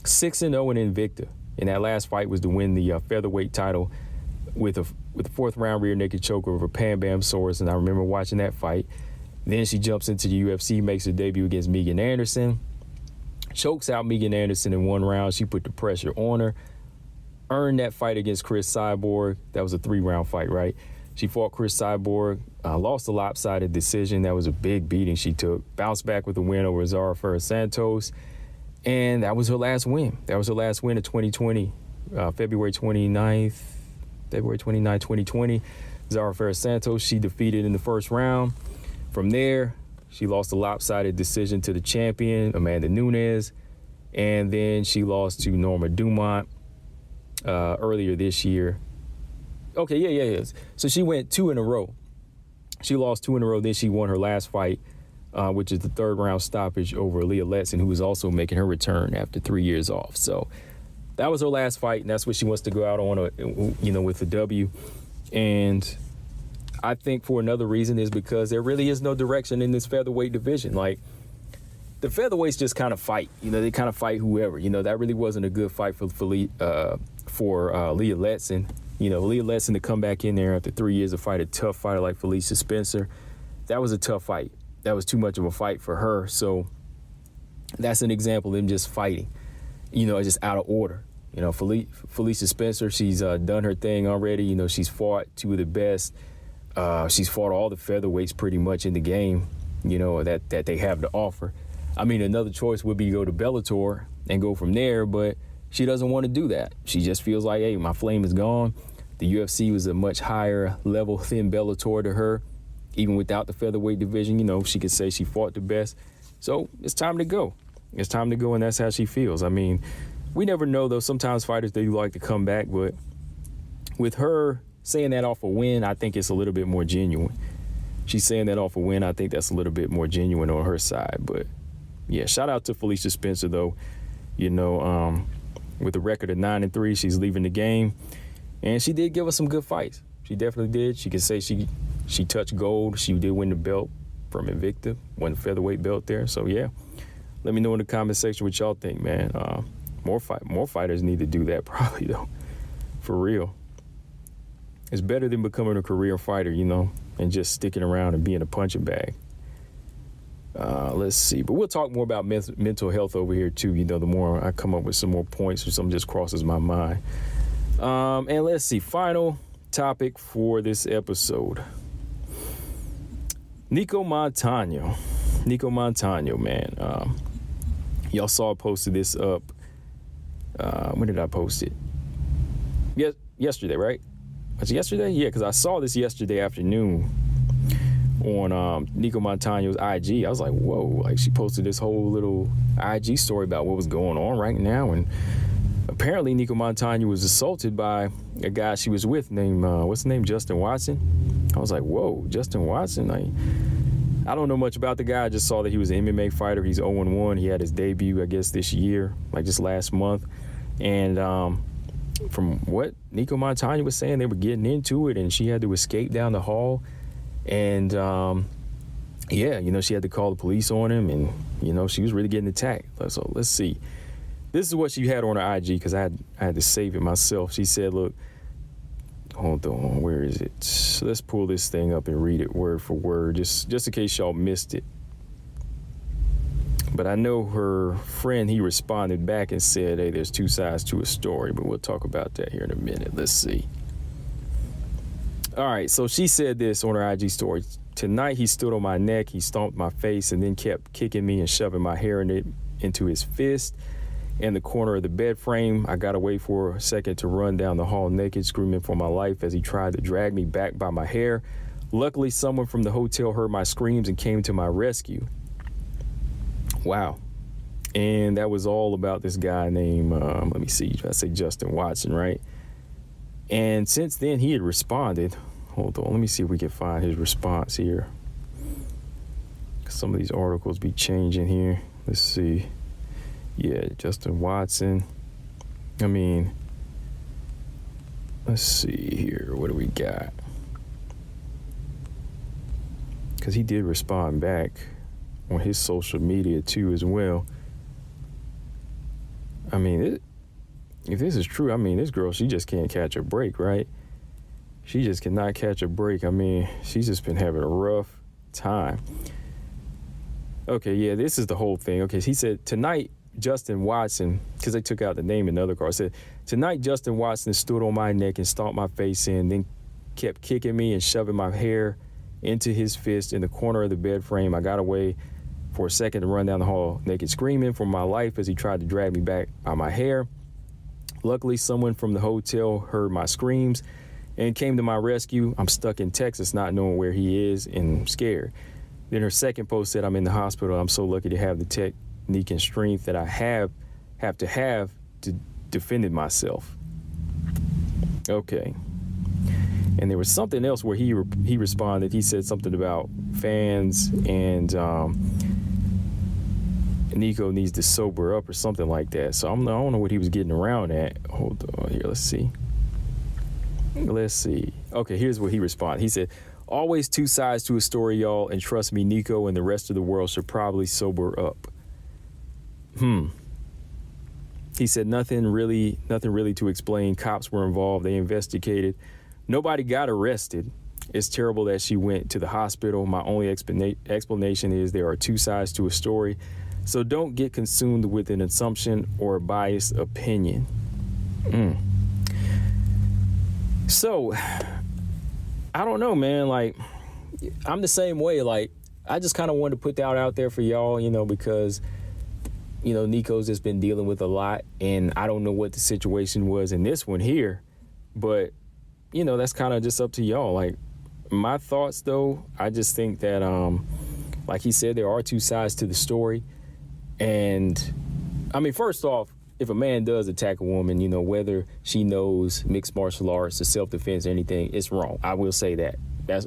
6-0 in Invicta. And that last fight was to win the featherweight title with a 4th round rear naked choke over Pam Bam Soros. And I remember watching that fight. Then she jumps into the UFC, makes her debut against Megan Anderson. Chokes out Megan Anderson in 1 round. She put the pressure on her. Earned that fight against Chris Cyborg. That was a 3-round fight, right? She fought Chris Cyborg, lost a lopsided decision. That was a big beating she took. Bounced back with a win over Zara Ferrer-Santos. And that was her last win. That was her last win of 2020, February 29, 2020. Zara Ferrer-Santos, she defeated in the 1st round. From there, she lost a lopsided decision to the champion, Amanda Nunes. And then she lost to Norma Dumont earlier this year. Okay, yeah. So she went 2 in a row. She lost 2 in a row. Then she won her last fight, which is the 3rd round stoppage over Leah Letson, who was also making her return after 3 years off. So that was her last fight, and that's what she wants to go out on, you know, with the W. And I think for another reason is because there really is no direction in this featherweight division. Like, the featherweights just kind of fight. They kind of fight whoever. That really wasn't a good fight for Leah Letson. Leah Letson to come back in there after 3 years to fight a tough fighter like Felicia Spencer. That was a tough fight. That was too much of a fight for her. So that's an example of them just fighting, just out of order. Felicia Spencer, she's done her thing already. She's fought two of the best. She's fought all the featherweights pretty much in the game, that they have to offer. I mean, another choice would be to go to Bellator and go from there, but she doesn't want to do that. She just feels like, hey, my flame is gone. The UFC was a much higher level than Bellator to her. Even without the featherweight division, she could say she fought the best. So it's time to go. It's time to go, and that's how she feels. I mean, we never know, though. Sometimes fighters, they like to come back, but with her saying that off a win, I think it's a little bit more genuine. She's saying that off a win. I think that's a little bit more genuine on her side. But, yeah, shout out to Felicia Spencer, though. With a record of 9-3, she's leaving the game. And she did give us some good fights. She definitely did. She can say she touched gold. She did win the belt from Invicta, won the featherweight belt there. So, yeah, let me know in the comment section what y'all think, man. More fighters need to do that probably, though, for real. It's better than becoming a career fighter, and just sticking around and being a punching bag. Let's see. But we'll talk more about mental health over here, too. The more I come up with some more points or something just crosses my mind. And let's see. Final topic for this episode. Nicco Montano, man. Y'all saw I posted this up. When did I post it? Yesterday, right? Was it yesterday? Yeah, because I saw this yesterday afternoon on Nicco Montano's IG. I was like, whoa, like she posted this whole little IG story about what was going on right now. And apparently Nicco Montano was assaulted by a guy she was with named, what's his name, Justin Watson. I was like, whoa, Justin Watson? I don't know much about the guy. I just saw that he was an MMA fighter. He's 0-1. He had his debut, I guess, this year, like just last month. And from what Nicco Montano was saying, they were getting into it, and she had to escape down the hall. And, yeah, she had to call the police on him, and, she was really getting attacked. So let's see. This is what she had on her IG, because I had to save it myself. She said, look, hold on, where is it? So let's pull this thing up and read it word for word, just in case y'all missed it. But I know her friend, he responded back and said, hey, there's two sides to a story, but we'll talk about that here in a minute. Let's see. All right, so she said this on her IG story. Tonight, he stood on my neck, he stomped my face, and then kept kicking me and shoving my hair into his fist. In the corner of the bed frame, I got away for a second to run down the hall naked, screaming for my life as he tried to drag me back by my hair. Luckily, someone from the hotel heard my screams and came to my rescue. Wow. And that was all about this guy named, let me see, I say Justin Watson, right? And since then, he had responded. Hold on, let me see if we can find his response here. Some of these articles be changing here. Let's see. Yeah, Justin Watson. I mean, let's see here. What do we got? Because he did respond back on his social media too as well. I mean, if this is true, I mean, this girl, she just can't catch a break, right? She just cannot catch a break. I mean, she's just been having a rough time. Okay, yeah, this is the whole thing. Okay, he said, tonight, Justin Watson, because they took out the name in the other car, said, tonight, Justin Watson stood on my neck and stomped my face in, then kept kicking me and shoving my hair into his fist in the corner of the bed frame. I got away for a second to run down the hall naked, screaming for my life as he tried to drag me back by my hair. Luckily, someone from the hotel heard my screams and came to my rescue. I'm stuck in Texas, not knowing where he is and scared. Then her second post said, I'm in the hospital. I'm so lucky to have the technique and strength that I have to defend myself. Okay. And there was something else where he responded. He said something about fans and Nicco needs to sober up or something like that. So I don't know what he was getting around at. Hold on here. Let's see. Let's see. Okay, here's what he responded. He said, always two sides to a story, y'all, and trust me, Nicco and the rest of the world should probably sober up. He said nothing really to explain. Cops were involved. They investigated. Nobody got arrested. It's terrible that she went to the hospital. My only explanation is there are two sides to a story. So don't get consumed with an assumption or a biased opinion. So, I don't know, man. Like, I'm the same way. Like, I just kind of wanted to put that out there for y'all, because, Nicco's just been dealing with a lot. And I don't know what the situation was in this one here. But, that's kind of just up to y'all. Like, my thoughts, though, I just think that, like he said, there are two sides to the story. And, I mean, first off, if a man does attack a woman, whether she knows mixed martial arts or self-defense or anything, it's wrong. I will say that.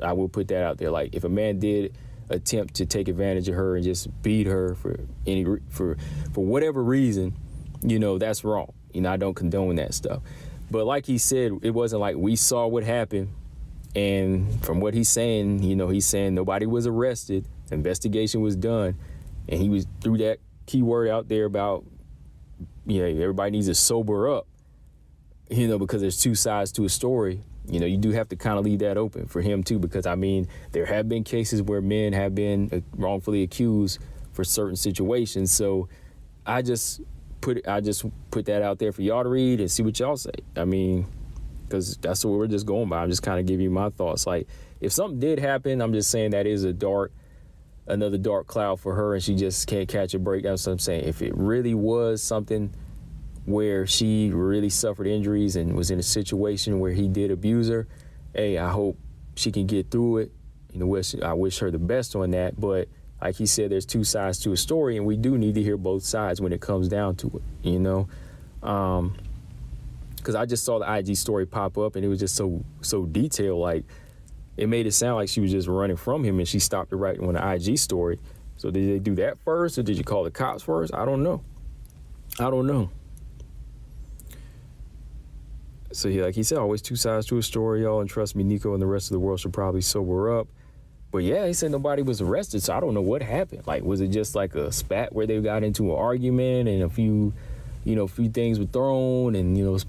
I will put that out there. Like, if a man did attempt to take advantage of her and just beat her for whatever reason, that's wrong. I don't condone that stuff. But like he said, it wasn't like we saw what happened. And from what he's saying, he's saying nobody was arrested. Investigation was done. And he was threw that keyword out there about, everybody needs to sober up, because there's two sides to a story. You do have to kind of leave that open for him, too, because, I mean, there have been cases where men have been wrongfully accused for certain situations. So I just put that out there for y'all to read and see what y'all say. I mean, because that's what we're just going by. I'm just kind of giving you my thoughts. Like, if something did happen, I'm just saying that is another dark cloud for her and she just can't catch a break. That's what I'm saying. If it really was something where she really suffered injuries and was in a situation where he did abuse her, hey, I hope she can get through it. I wish her the best on that. But like he said, there's two sides to a story, and we do need to hear both sides when it comes down to it, because I just saw the IG story pop up and it was just so detailed. Like, it made it sound like she was just running from him and she stopped it right on the IG story. So did they do that first or did you call the cops first? I don't know. So like he said, always two sides to a story, y'all. And trust me, Nicco and the rest of the world should probably sober up. But yeah, he said nobody was arrested. So I don't know what happened. Like, was it just like a spat where they got into an argument and a few things were thrown and, a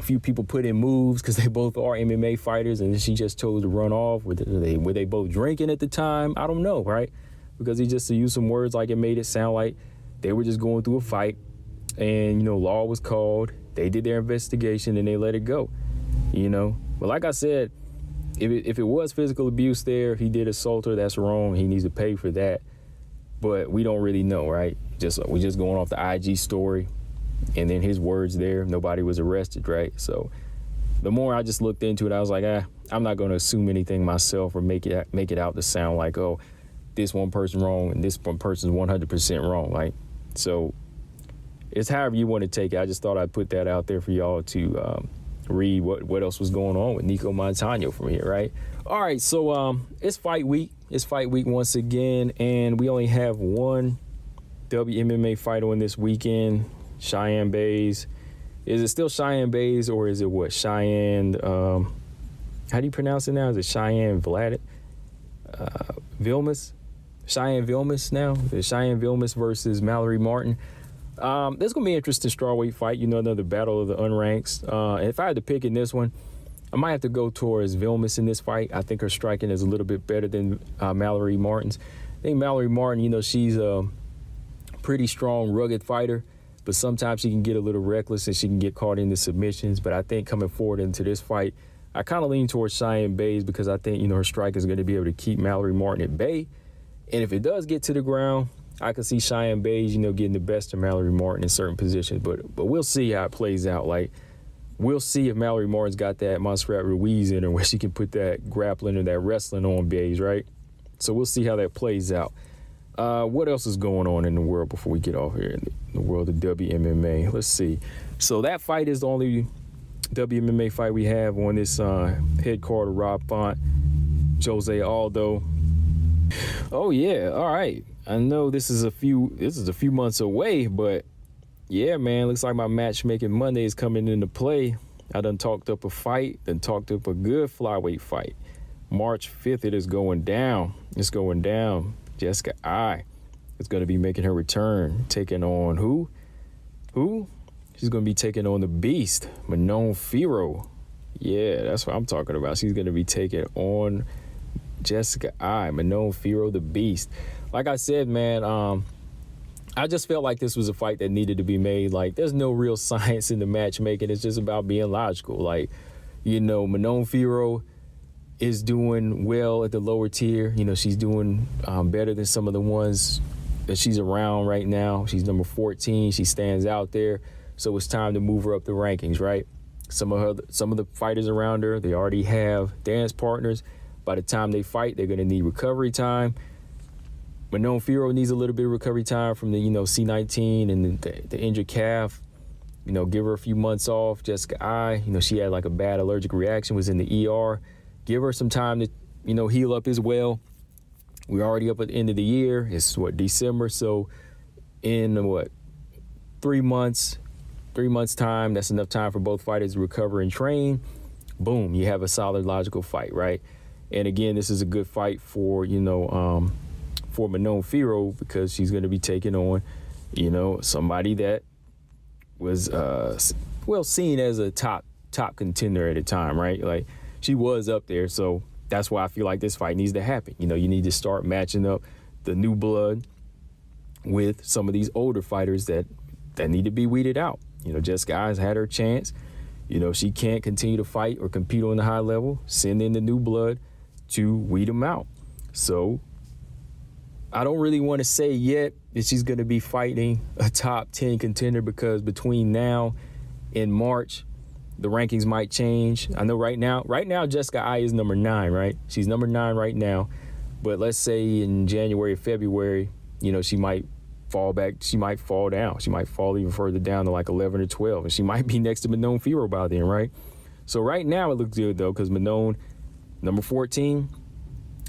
few people put in moves because they both are MMA fighters and she just chose to run off? Were they both drinking at the time? I don't know, right? Because he just used some words like it made it sound like they were just going through a fight and, law was called. They did their investigation and they let it go, But like I said, if it was physical abuse there, if he did assault her, that's wrong. He needs to pay for that. But we don't really know, right? We're just going off the IG story. And then his words there, nobody was arrested, right? So the more I just looked into it, I was like, I'm not going to assume anything myself or make it out to sound like, oh, this one person wrong and this one person's 100% wrong. Like, so it's however you want to take it. I just thought I'd put that out there for y'all to read what else was going on with Nicco Montano from here, right? All right, so it's fight week. It's fight week once again, and we only have one WMMA fight on this weekend. Cheyenne Bays. Is it still Cheyenne Bays or is it what? Cheyenne, how do you pronounce it now? Is it Cheyenne Vilmus? Cheyenne Vilmus now? It's Cheyenne Vilmus versus Mallory Martin. This is going to be an interesting strawweight fight. Another battle of the unranks. If I had to pick in this one, I might have to go towards Vilmus in this fight. I think her striking is a little bit better than Mallory Martin's. I think Mallory Martin, she's a pretty strong, rugged fighter. But sometimes she can get a little reckless and she can get caught into submissions. But I think coming forward into this fight, I kind of lean towards Cheyenne Bays because I think, her strike is going to be able to keep Mallory Martin at bay. And if it does get to the ground, I can see Cheyenne Bays, getting the best of Mallory Martin in certain positions. But we'll see how it plays out. Like, we'll see if Mallory Martin's got that Montserrat Ruiz in her where she can put that grappling or that wrestling on Bays, right? So we'll see how that plays out. What else is going on in the world before we get off here in the world of WMMA? Let's see. So that fight is the only WMMA fight we have on this head card of Rob Font, Jose Aldo. Oh yeah, all right. I know this is a few months away, but yeah, man, looks like my matchmaking Monday is coming into play. I done talked up a fight, done talked up a good flyweight fight. March 5th, it is going down. It's going down. Jessica I is going to be making her return, taking on who? She's going to be taking on the beast, Manon Firo. Yeah, that's what I'm talking about. She's going to be taking on Jessica I, Manon Firo, the beast. Like I said, man, I just felt like this was a fight that needed to be made. Like, there's no real science in the matchmaking. It's just about being logical. Like, Manon Firo is doing well at the lower tier. She's doing better than some of the ones that she's around right now. She's number 14. She stands out there. So it's time to move her up the rankings, right? Some of the fighters around her, they already have dance partners. By the time they fight, they're going to need recovery time. Manon Firo needs a little bit of recovery time from the, C19 and the injured calf. Give her a few months off. Jessica I, she had like a bad allergic reaction, was in the ER. Give her some time to, heal up as well. We're already up at the end of the year. It's December. So in 3 months time, that's enough time for both fighters to recover and train. Boom, you have a solid, logical fight, right? And again, this is a good fight for, for Manon Firo, because she's going to be taking on, somebody that was, seen as a top contender at the time, right? Like, she was up there. So that's why I feel like this fight needs to happen. You need to start matching up the new blood with some of these older fighters that need to be weeded out. Jessica I's had her chance. She can't continue to fight or compete on the high level. Send in the new blood to weed them out. So I don't really want to say yet that she's going to be fighting a top 10 contender, because between now and March, the rankings might change. I know right now Jessica I is number 9, right? She's number 9 right now. But let's say in January or February, she might fall back. She might fall down. She might fall even further down to like 11 or 12. And she might be next to Manon Firo by then, right? So right now it looks good, though, because Manon, number 14,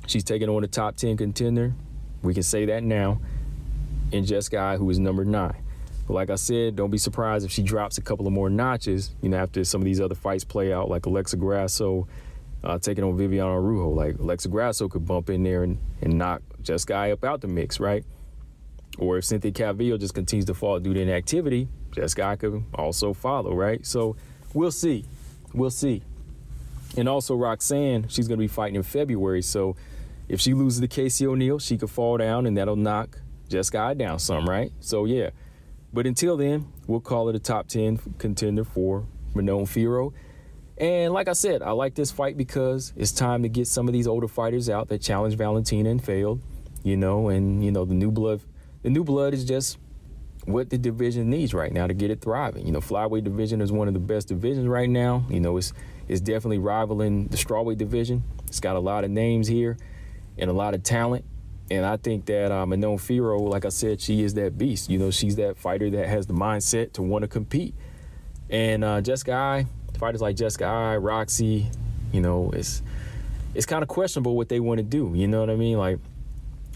she's taking on a top 10 contender. We can say that now. And Jessica I, who is number 9. But like I said, don't be surprised if she drops a couple of more notches, after some of these other fights play out, like Alexa Grasso taking on Viviana Araujo. Like, Alexa Grasso could bump in there and knock Jessica I up out the mix, right? Or if Cynthia Calvillo just continues to fall due to inactivity, Jessica I could also follow, right? So we'll see. We'll see. And also Roxanne, she's going to be fighting in February. So if she loses to Casey O'Neill, she could fall down, and that'll knock Jessica I down some, right? So, yeah. But until then, we'll call it a top 10 contender for Manon Firo. And like I said, I like this fight because it's time to get some of these older fighters out that challenged Valentina and failed, and, the new blood is just what the division needs right now to get it thriving. Flyweight division is one of the best divisions right now. It's definitely rivaling the strawweight division. It's got a lot of names here and a lot of talent. And I think that Manon Firo, like I said, she is that beast. She's that fighter that has the mindset to want to compete. And Jessica I, fighters like Jessica I, Roxy, it's kind of questionable what they want to do. You know what I mean? Like,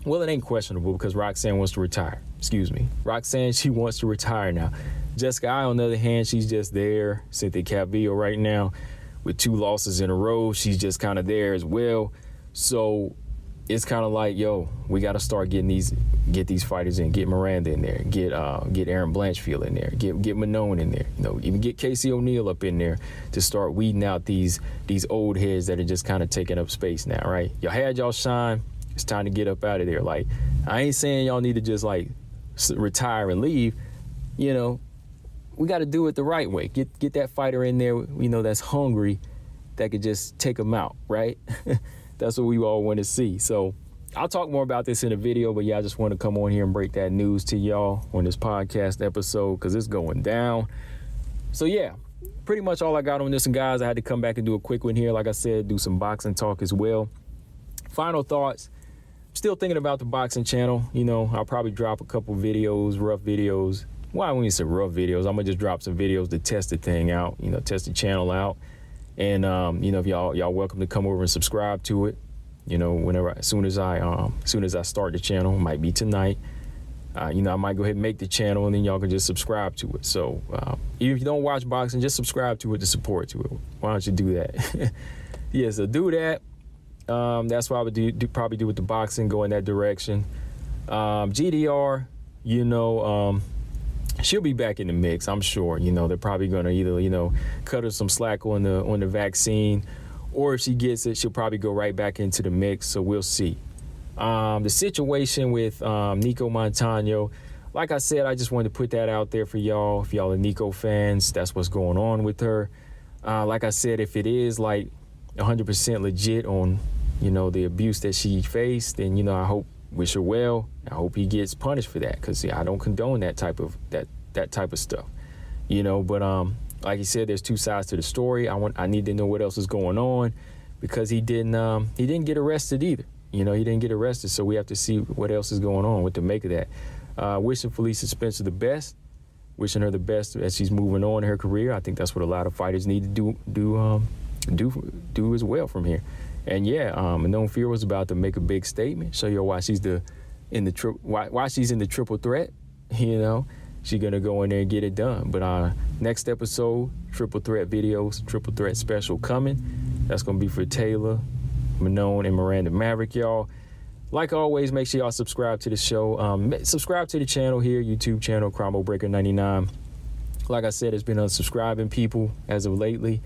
well, it ain't questionable because Roxanne wants to retire. Excuse me. Roxanne, she wants to retire now. Jessica I, on the other hand, she's just there. Cynthia Calvillo right now with 2 losses in a row. She's just kind of there as well. So it's kind of like, we got to start get these fighters in, get Miranda in there, get Aaron Blanchfield in there, get Manon in there, even get Casey O'Neill up in there to start weeding out these old heads that are just kind of taking up space now, right? Y'all had y'all shine. It's time to get up out of there. Like, I ain't saying y'all need to just like retire and leave. We got to do it the right way. Get that fighter in there, that's hungry, that could just take them out, right? That's what we all want to see. So I'll talk more about this in a video, but I just want to come on here and break that news to y'all on this podcast episode because it's going down. So yeah, pretty much all I got on this. And guys, I had to come back and do a quick one here. Like I said, do some boxing talk as well. Final thoughts. Still thinking about the boxing channel. I'll probably drop a couple videos, rough videos. Well, I wouldn't say rough videos. I'm gonna just drop some videos to test the thing out, test the channel out. And if y'all welcome to come over and subscribe to it. As soon as I start the channel, might be tonight. I might go ahead and make the channel, and then y'all can just subscribe to it. So even if you don't watch boxing, just subscribe to it to support to it. Why don't you do that? Yeah, so do that. That's what I would probably do with the boxing, go in that direction. GDR, she'll be back in the mix, I'm sure. They're probably going to either, cut her some slack on the vaccine, or if she gets it, she'll probably go right back into the mix. So we'll see. The situation with Nicco Montano, like I said, I just wanted to put that out there for y'all. If y'all are Nicco fans, that's what's going on with her. Like I said, if it is like 100% legit on, the abuse that she faced, then, I wish her well. I hope he gets punished for that, because I don't condone that type of stuff, But like he said, there's two sides to the story. I need to know what else is going on, because he didn't get arrested either. He didn't get arrested, so we have to see what else is going on, what to make of that. Wishing Felicia Spencer the best, wishing her the best as she's moving on in her career. I think that's what a lot of fighters need to do as well from here. And yeah, Unknown Fear was about to make a big statement, show you why she's why she's in the triple threat. She's gonna go in there and get it done. But next episode, triple threat videos, triple threat special coming. That's gonna be for Taylor, Manon, and Miranda Maverick, y'all. Like always, make sure y'all subscribe to the show. Subscribe to the channel here, YouTube channel, Combo Breaker 99. Like I said, it's been unsubscribing people as of lately,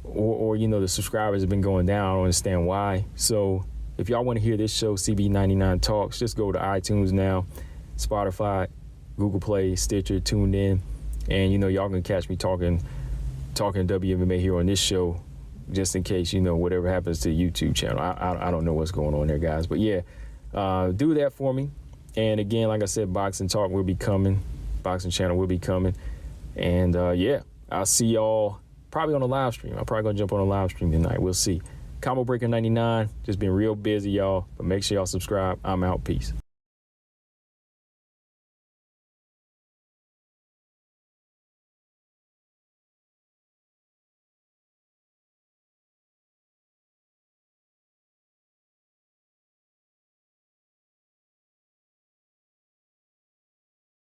or the subscribers have been going down. I don't understand why. So if y'all want to hear this show, CB99 Talks, just go to iTunes now, Spotify, Google Play, Stitcher, tuned in, and y'all can catch me talking WMMA here on this show, just in case whatever happens to the YouTube channel. I don't know what's going on there, guys, but yeah, do that for me. And again, like I said, Boxing Talk will be coming, Boxing Channel will be coming, and yeah, I'll see y'all probably on a live stream. I'm probably gonna jump on a live stream tonight. We'll see. Combo Breaker 99, just been real busy, y'all, but make sure y'all subscribe. I'm out. Peace.